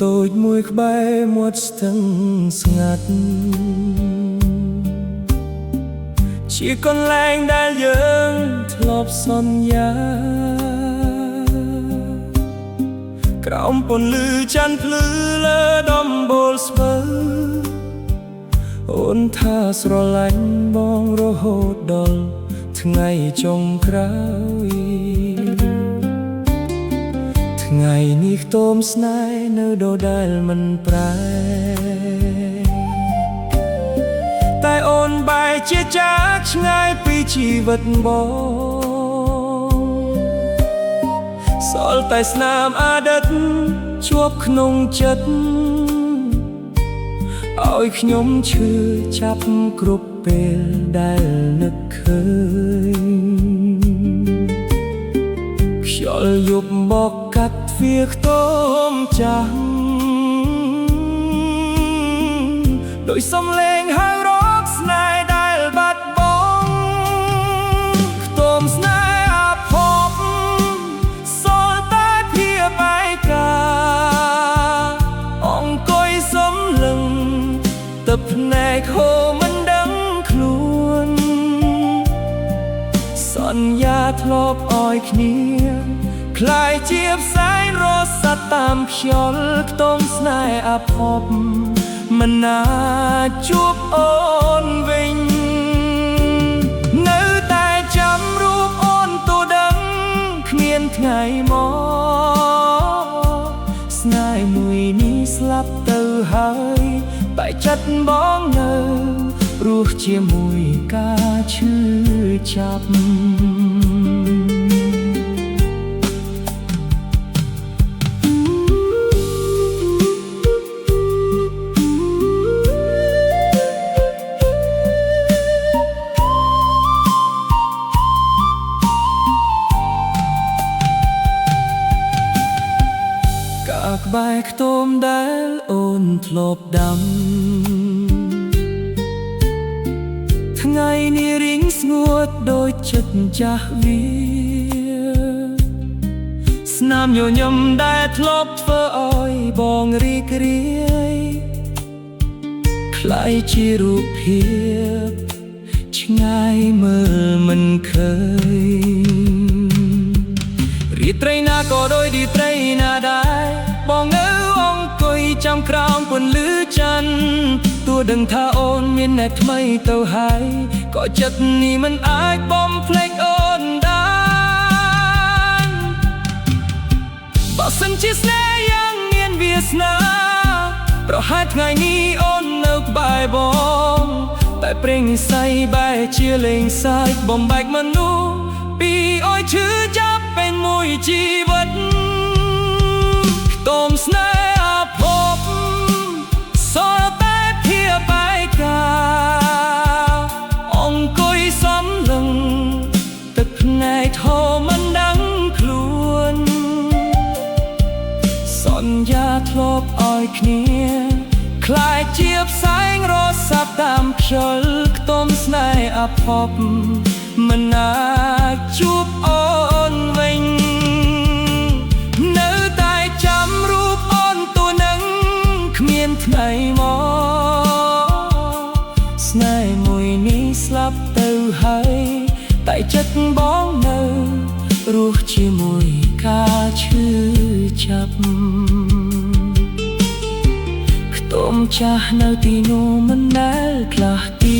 តូចមួយក្បែរមាត់ស្ទឹងស្ងាត់ជាកន្លែងដែលយើងធ្លាប់សន្យាក្រោមពន្លឺច័ន្ទភ្លឺលើដំបូលស្ពឺអូនថាស្រឡាញ់បងរហូតដល់ថ្ងៃចុងក្រោយថ្ងៃនេះខ្ទមស្នេហ៍នៅដដែលមិនប្រែតែអូនបែរជាចាកឆ្ងាយពីជីវិតបងសល់តែស្នាមអតីតជាប់ក្នុងចិត្តឲ្យខ្ញុំឈឺចាប់គ្រប់ពេលដែលនឹកឃើញខ្យល់យប់មកកាត់ទ្វារខ្ទមចាស់ដោយសំឡេងហៅរកស្នេហ៍ដែលបាត់បង់ខ្ទមស្នេហ៍អភពសល់តែភាពឯកាអង្គុយសំលឹងទឹកភ្នែកហូរមិនដឹងខ្លួនសន្យាធ្លាប់ឲ្យគ្នាคล้ายជាផ្សែងរសាត់តាមខ្យល់ខ្ទមស្នេហ៍អភពមិនអាចជួបអូនវិញនៅតែចាំរូបអូនទូដឹងគ្មានថ្ងៃមកស្នេហ៍មួយនេះស្លាប់ទៅហើយតែចិត្តបងនៅរស់ជាមួយការឈឺចាប់ក្បែរខ្ទមដែលអូនធ្លាប់ដាំថ្ងៃនេះរីងស្ងួតដូចចិត្តចាស់វាស្នាមញញឹមដែលធ្លាប់ធ្វើឲ្យបងរីករាយคล้ายជារូបភាពឆ្ងាយមើលមិនឃើញរាត្រីណាក៏ដូចរាត្រីណាដែរបងនៅអង្គុយចាំក្រោមពន្លឺច័ន្ទទោះដឹងថាអូនមានអ្នកថ្មីទៅហើយក៏ចិត្តនេះមិនអាចបំភ្លេចអូនដែរបើសិនជាស្នេហ៍យ៉ាងមានវាសនាប្រហែលថ្ងៃនេះអូននៅក្បែរបងតែព្រេងនិស្ស័យបែរជាលេងសើចបំបែកមនុស្សពីអោយឈឺចាប់ពេញមួយជីវិតខ្ទមស្នេហ៍អភពសល់តែភាពឯកាអង្គុយសំលឹងទឹកភ្នែកហូរមិនដឹងខ្លួនសន្យាធ្លាប់ឲ្យគ្នាคล้ายជាផ្សែងរសាត់តាមខ្យល់ខ្ទមស្នេហ៍អភពមិនអាចជួបអូនវិញនៅតែចាំរូបអូនទូនឹងគ្មានថ្ងៃមកស្នេហ៍មួយនេះស្លាប់ទៅហើយតែចិត្តបងនៅរស់ជាមួយការឈឺចាប់ខ្ទមចាស់នៅទីនោះមិនដែលខ្លះទី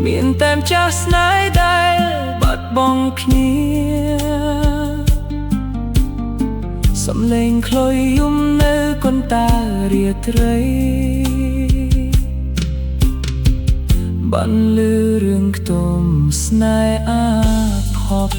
មានតែចាស់ស្នេហ៍ដែលបាត់បង់គ្នាសំឡេងខ្លុយយំនៅកន្តាលរាត្រីបានឮរឿងខ្ទមស្នេហ៍អាភព